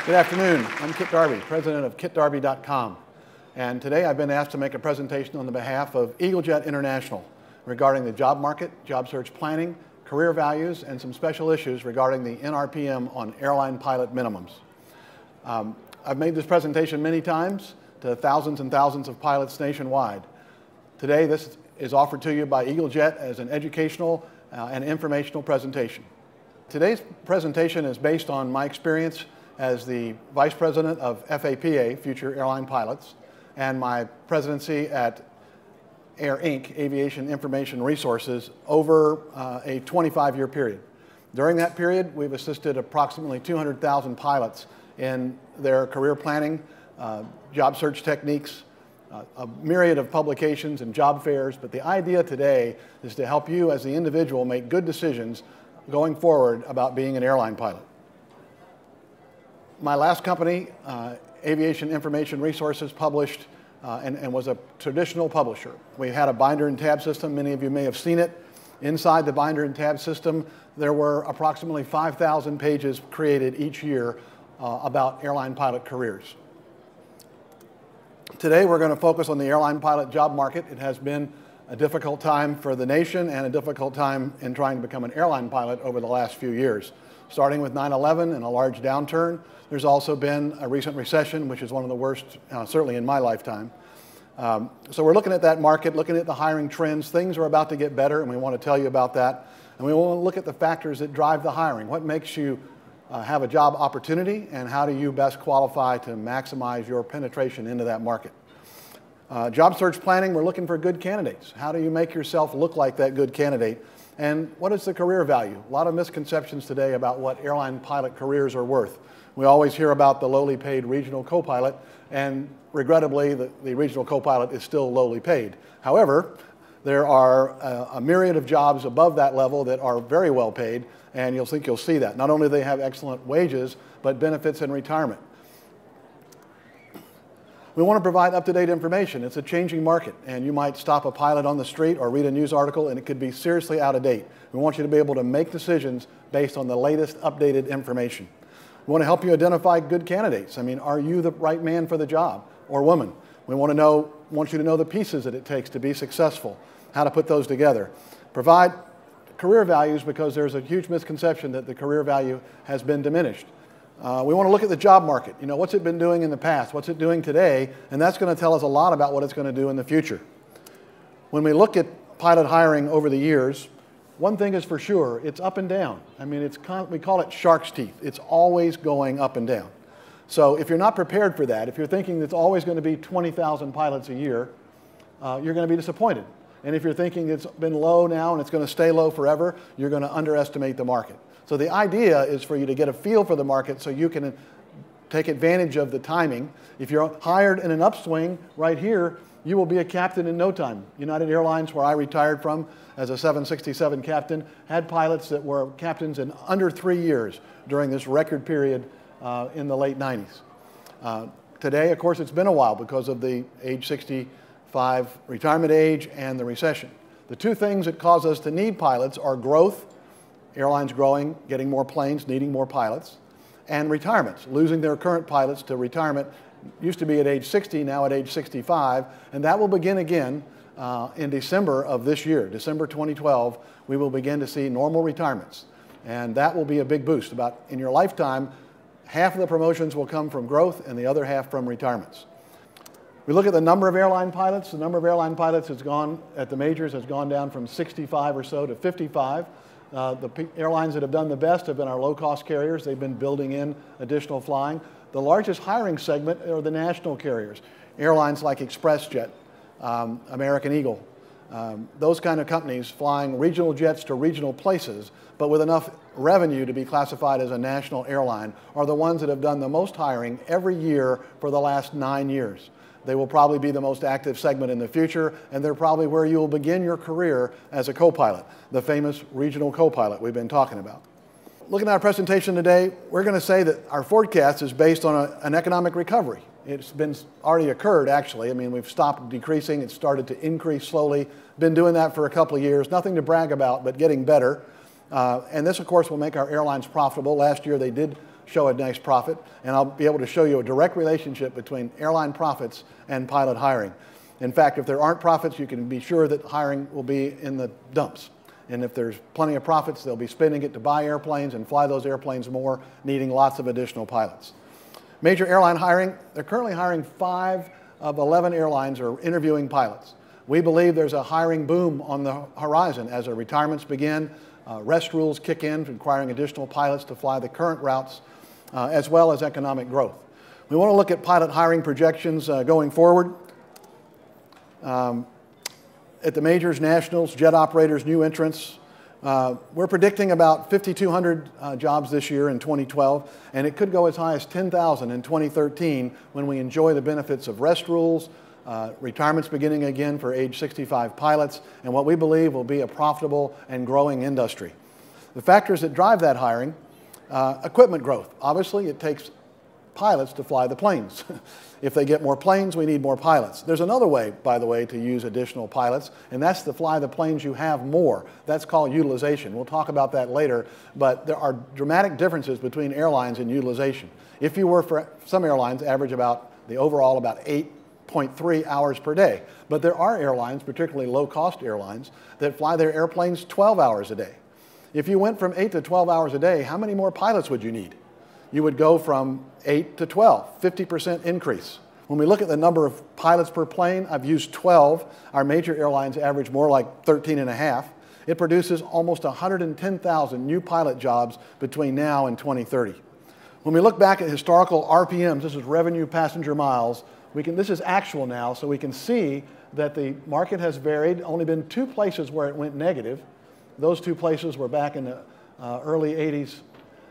Good afternoon. I'm Kit Darby, president of kitdarby.com. And today I've been asked to make a presentation on the behalf of EagleJet International regarding the job market, job search planning, career values, and some special issues regarding the NRPM on airline pilot minimums. I've made this presentation many times to thousands and thousands of pilots nationwide. Today this is offered to you by EagleJet as an educational and informational presentation. Today's presentation is based on my experience as the Vice President of FAPA, Future Airline Pilots, and my presidency at Air Inc., Aviation Information Resources, over a 25-year period. During that period, we've assisted approximately 200,000 pilots in their career planning, job search techniques, a myriad of publications and job fairs, but the idea today is to help you as the individual make good decisions going forward about being an airline pilot. My last company, Aviation Information Resources, published and was a traditional publisher. We had a binder and tab system. Many of you may have seen it. Inside the binder and tab system, there were approximately 5,000 pages created each year about airline pilot careers. Today, we're going to focus on the airline pilot job market. It has been a difficult time for the nation and a difficult time in trying to become an airline pilot over the last few years. Starting with 9/11 and a large downturn, there's also been a recent recession, which is one of the worst, certainly in my lifetime. So we're looking at that market, looking at the hiring trends. Things are about to get better, and we want to tell you about that. And we want to look at the factors that drive the hiring. What makes you have a job opportunity, and how do you best qualify to maximize your penetration into that market? Job search planning, we're looking for good candidates. How do you make yourself look like that good candidate? And what is the career value? A lot of misconceptions today about what airline pilot careers are worth. We always hear about the lowly paid regional co-pilot, and regrettably, the regional co-pilot is still lowly paid. However, there are a myriad of jobs above that level that are very well paid, and you'll see that. Not only do they have excellent wages, but benefits and retirement. We want to provide up-to-date information. It's a changing market, and you might stop a pilot on the street or read a news article, and it could be seriously out of date. We want you to be able to make decisions based on the latest updated information. We want to help you identify good candidates. I mean, are you the right man for the job or woman? We want you to know the pieces that it takes to be successful, how to put those together. Provide career values, because there's a huge misconception that the career value has been diminished. We want to look at the job market. You know, what's it been doing in the past? What's it doing today? And that's going to tell us a lot about what it's going to do in the future. When we look at pilot hiring over the years, one thing is for sure, it's up and down. I mean, we call it shark's teeth. It's always going up and down. So if you're not prepared for that, if you're thinking it's always going to be 20,000 pilots a year, you're going to be disappointed. And if you're thinking it's been low now and it's going to stay low forever, you're going to underestimate the market. So the idea is for you to get a feel for the market so you can take advantage of the timing. If you're hired in an upswing right here, you will be a captain in no time. United Airlines, where I retired from as a 767 captain, had pilots that were captains in under 3 years during this record period in the late 90s. Today, of course, it's been a while because of the age 65 retirement age and the recession. The two things that cause us to need pilots are growth, airlines growing, getting more planes, needing more pilots, and retirements, losing their current pilots to retirement. Used to be at age 60, now at age 65, and that will begin again in December of this year. December 2012, we will begin to see normal retirements, and that will be a big boost. About in your lifetime, half of the promotions will come from growth and the other half from retirements. We look at the number of airline pilots. The number of airline pilots has gone, at the majors, has gone down from 65 or so to 55. The airlines that have done the best have been our low-cost carriers. They've been building in additional flying. The largest hiring segment are the national carriers, airlines like ExpressJet, American Eagle, those kind of companies flying regional jets to regional places, but with enough revenue to be classified as a national airline, are the ones that have done the most hiring every year for the last 9 years. They will probably be the most active segment in the future, and they're probably where you will begin your career as a co-pilot, the famous regional co-pilot we've been talking about. Looking at our presentation today, we're going to say that our forecast is based on an economic recovery. It's been already occurred, actually. I mean, we've stopped decreasing. It's started to increase slowly. Been doing that for a couple of years. Nothing to brag about, but getting better. And this, of course, will make our airlines profitable. Last year, they did show a nice profit, and I'll be able to show you a direct relationship between airline profits and pilot hiring. In fact, if there aren't profits, you can be sure that hiring will be in the dumps. And if there's plenty of profits, they'll be spending it to buy airplanes and fly those airplanes more, needing lots of additional pilots. Major airline hiring, they're currently hiring 5 of 11 airlines are interviewing pilots. We believe there's a hiring boom on the horizon as our retirements begin, rest rules kick in, requiring additional pilots to fly the current routes, as well as economic growth. We want to look at pilot hiring projections going forward. At the majors, nationals, jet operators, new entrants, we're predicting about 5,200 jobs this year in 2012, and it could go as high as 10,000 in 2013 when we enjoy the benefits of rest rules, retirements beginning again for age 65 pilots, and what we believe will be a profitable and growing industry. The factors that drive that hiring, equipment growth. Obviously, it takes pilots to fly the planes. If they get more planes, we need more pilots. There's another way, by the way, to use additional pilots, and that's to fly the planes you have more. That's called utilization. We'll talk about that later, but there are dramatic differences between airlines in utilization. If you were, for some airlines, average about the overall about 8.3 hours per day. But there are airlines, particularly low-cost airlines, that fly their airplanes 12 hours a day. If you went from 8 to 12 hours a day, how many more pilots would you need? You would go from 8 to 12, 50% increase. When we look at the number of pilots per plane, I've used 12. Our major airlines average more like 13 and a half. It produces almost 110,000 new pilot jobs between now and 2030. When we look back at historical RPMs, this is revenue passenger miles, this is actual now, so we can see that the market has varied. Only been 2 places where it went negative. Those 2 places were back in the early 80s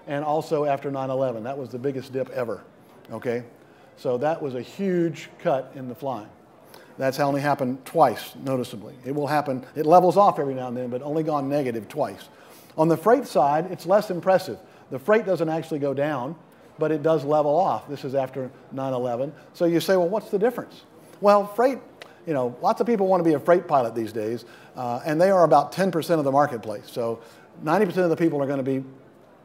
and also after 9/11. That was the biggest dip ever, okay? So that was a huge cut in the flying. That's only happened twice, noticeably. It will happen, it levels off every now and then, but only gone negative twice. On the freight side, it's less impressive. The freight doesn't actually go down, but it does level off. This is after 9/11. So you say, well, what's the difference? Well, freight, you know, lots of people want to be a freight pilot these days, and they are about 10% of the marketplace. So 90% of the people are going to be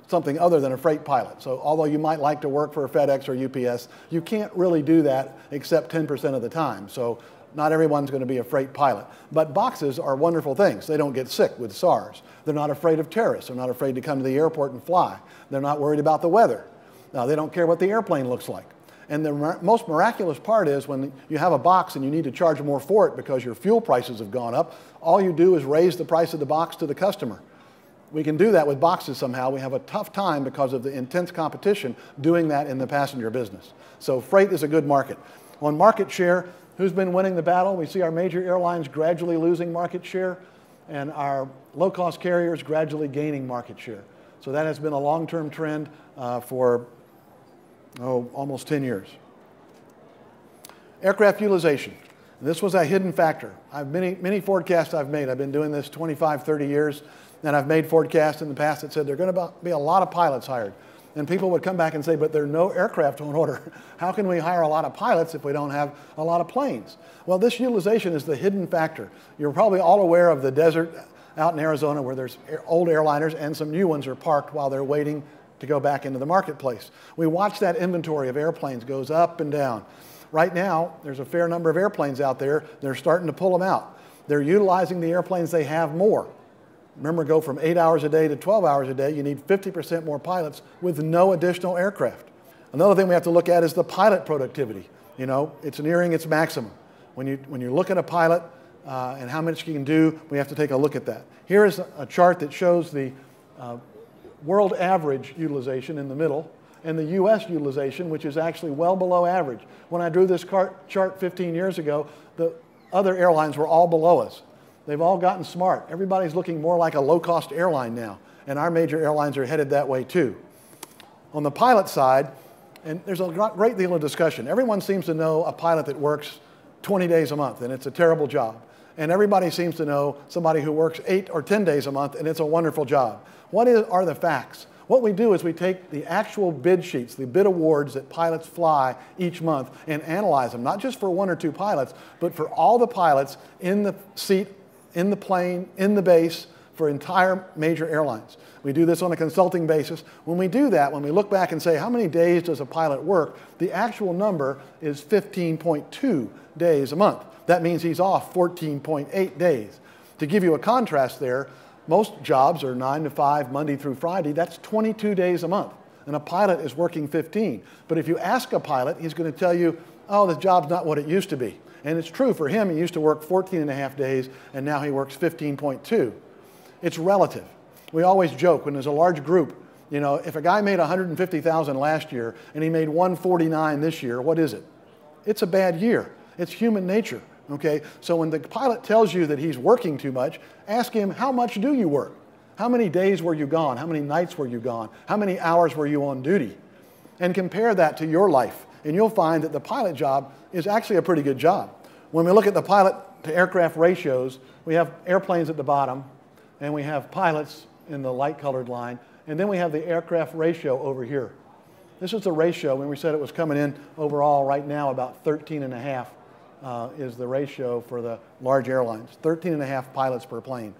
something other than a freight pilot. So although you might like to work for FedEx or UPS, you can't really do that except 10% of the time. So not everyone's going to be a freight pilot. But boxes are wonderful things. They don't get sick with SARS. They're not afraid of terrorists. They're not afraid to come to the airport and fly. They're not worried about the weather. They don't care what the airplane looks like. And the most miraculous part is when you have a box and you need to charge more for it because your fuel prices have gone up, all you do is raise the price of the box to the customer. We can do that with boxes somehow. We have a tough time because of the intense competition doing that in the passenger business. So freight is a good market. On market share, who's been winning the battle? We see our major airlines gradually losing market share and our low-cost carriers gradually gaining market share. So that has been a long-term trend for almost 10 years. Aircraft utilization. This was a hidden factor. Many forecasts I've made. I've been doing this 25, 30 years. And I've made forecasts in the past that said there are going to be a lot of pilots hired. And people would come back and say, but there are no aircraft on order. How can we hire a lot of pilots if we don't have a lot of planes? Well, this utilization is the hidden factor. You're probably all aware of the desert out in Arizona where there's old airliners and some new ones are parked while they're waiting to go back into the marketplace. We watch that inventory of airplanes goes up and down. Right now, there's a fair number of airplanes out there. They're starting to pull them out. They're utilizing the airplanes they have more. Remember, go from 8 hours a day to 12 hours a day, you need 50% more pilots with no additional aircraft. Another thing we have to look at is the pilot productivity. You know, it's nearing its maximum. When you look at a pilot and how much he can do, we have to take a look at that. Here is a chart that shows the world average utilization in the middle and the US utilization, which is actually well below average. When I drew this chart 15 years ago, the other airlines were all below us. They've all gotten smart. Everybody's looking more like a low-cost airline now, and our major airlines are headed that way too. On the pilot side, and there's a great deal of discussion. Everyone seems to know a pilot that works 20 days a month, and it's a terrible job. And everybody seems to know somebody who works 8 or 10 days a month, and it's a wonderful job. What are the facts? What we do is we take the actual bid sheets, the bid awards that pilots fly each month, and analyze them, not just for 1 or 2 pilots, but for all the pilots in the seat, in the plane, in the base, for entire major airlines. We do this on a consulting basis. When we do that, when we look back and say, how many days does a pilot work, the actual number is 15.2 days a month. That means he's off 14.8 days. To give you a contrast there, most jobs are 9 to 5, Monday through Friday. That's 22 days a month. And a pilot is working 15. But if you ask a pilot, he's going to tell you, oh, the job's not what it used to be. And it's true for him. He used to work 14 and a half days, and now he works 15.2. It's relative. We always joke when there's a large group, you know, if a guy made 150,000 last year and he made 149 this year, what is it? It's a bad year. It's human nature, okay? So when the pilot tells you that he's working too much, ask him, how much do you work? How many days were you gone? How many nights were you gone? How many hours were you on duty? And compare that to your life, and you'll find that the pilot job is actually a pretty good job. When we look at the pilot to aircraft ratios, we have airplanes at the bottom, and we have pilots in the light colored line, and then we have the aircraft ratio over here. This is the ratio when we said it was coming in overall right now about 13.5 is the ratio for the large airlines, 13.5 pilots per plane.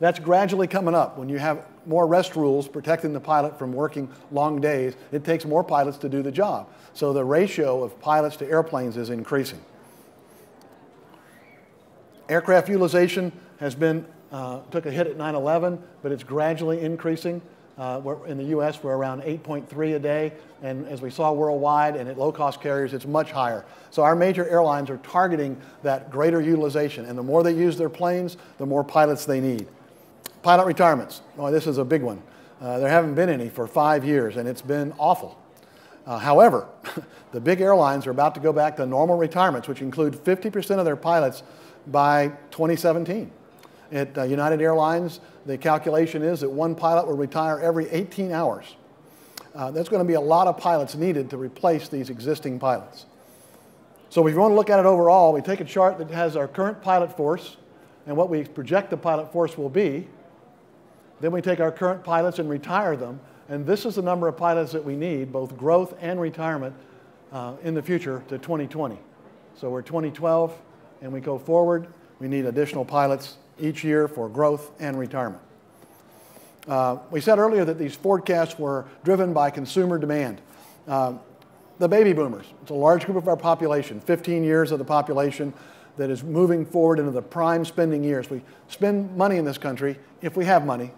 That's gradually coming up. When you have more rest rules protecting the pilot from working long days, it takes more pilots to do the job. So the ratio of pilots to airplanes is increasing. Aircraft utilization has been, took a hit at 9/11, but it's gradually increasing. In the US, we're around 8.3 a day, and as we saw worldwide and at low-cost carriers, it's much higher. So our major airlines are targeting that greater utilization, and the more they use their planes, the more pilots they need. Pilot retirements. Oh, this is a big one. There haven't been any for 5 years, and it's been awful. However, the big airlines are about to go back to normal retirements, which include 50% of their pilots by 2017. At United Airlines, the calculation is that one pilot will retire every 18 hours. There's going to be a lot of pilots needed to replace these existing pilots. So if you want to look at it overall, we take a chart that has our current pilot force and what we project the pilot force will be. Then we take our current pilots and retire them, and this is the number of pilots that we need, both growth and retirement, in the future to 2020. So we're 2012, and we go forward. We need additional pilots each year for growth and retirement. We said earlier that these forecasts were driven by consumer demand. The baby boomers, it's a large group of our population, 15 years of the population that is moving forward into the prime spending years. We spend money in this country, if we have money,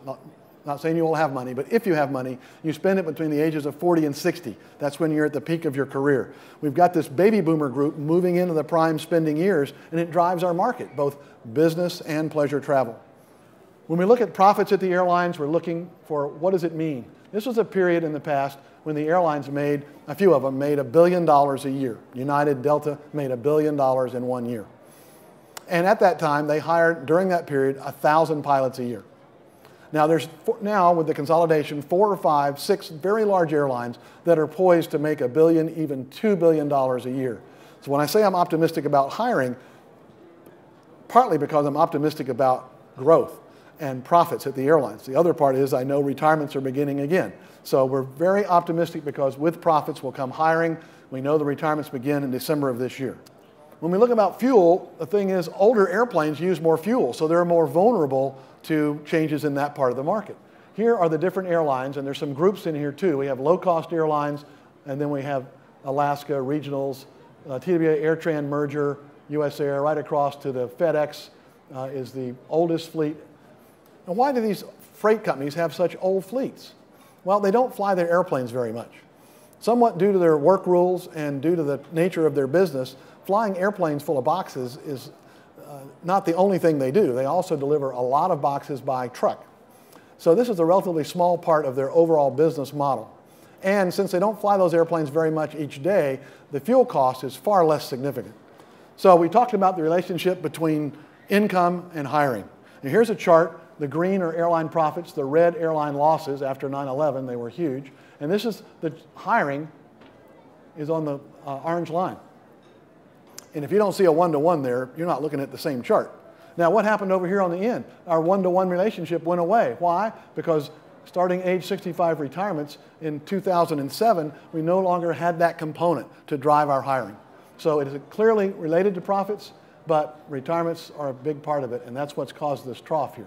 not saying you will have money, but if you have money, you spend it between the ages of 40 and 60. That's when you're at the peak of your career. We've got this baby boomer group moving into the prime spending years, and it drives our market, both business and pleasure travel. When we look at profits at the airlines, we're looking for what does it mean? This was a period in the past when the airlines made, a few of them made $1 billion a year. United, Delta made $1 billion in 1 year. And at that time, they hired, during that period, 1,000 pilots a year. Now, there's now, with the consolidation, 4 or 5, 6 very large airlines that are poised to make $1 billion, even $2 billion a year. So when I say I'm optimistic about hiring, partly because I'm optimistic about growth and profits at the airlines. The other part is I know retirements are beginning again. So we're very optimistic because with profits will come hiring. We know the retirements begin in December of this year. When we look about fuel, the thing is older airplanes use more fuel, so they're more vulnerable to changes in that part of the market. Here are the different airlines, and there's some groups in here too. We have low-cost airlines, and then we have Alaska, regionals, TWA Airtran merger, US Air, right across to the FedEx is the oldest fleet. And why do these freight companies have such old fleets? Well, they don't fly their airplanes very much. Somewhat due to their work rules and due to the nature of their business, flying airplanes full of boxes is not the only thing they do. They also deliver a lot of boxes by truck. So this is a relatively small part of their overall business model. And since they don't fly those airplanes very much each day, the fuel cost is far less significant. So we talked about the relationship between income and hiring. And here's a chart. The green are airline profits, the red airline losses after 9/11. They were huge. And this is the hiring is on the orange line. And if you don't see a one-to-one there, you're not looking at the same chart. Now, what happened over here on the end? Our one-to-one relationship went away. Why? Because starting age 65 retirements in 2007, we no longer had that component to drive our hiring. So it is clearly related to profits, but retirements are a big part of it, and that's what's caused this trough here.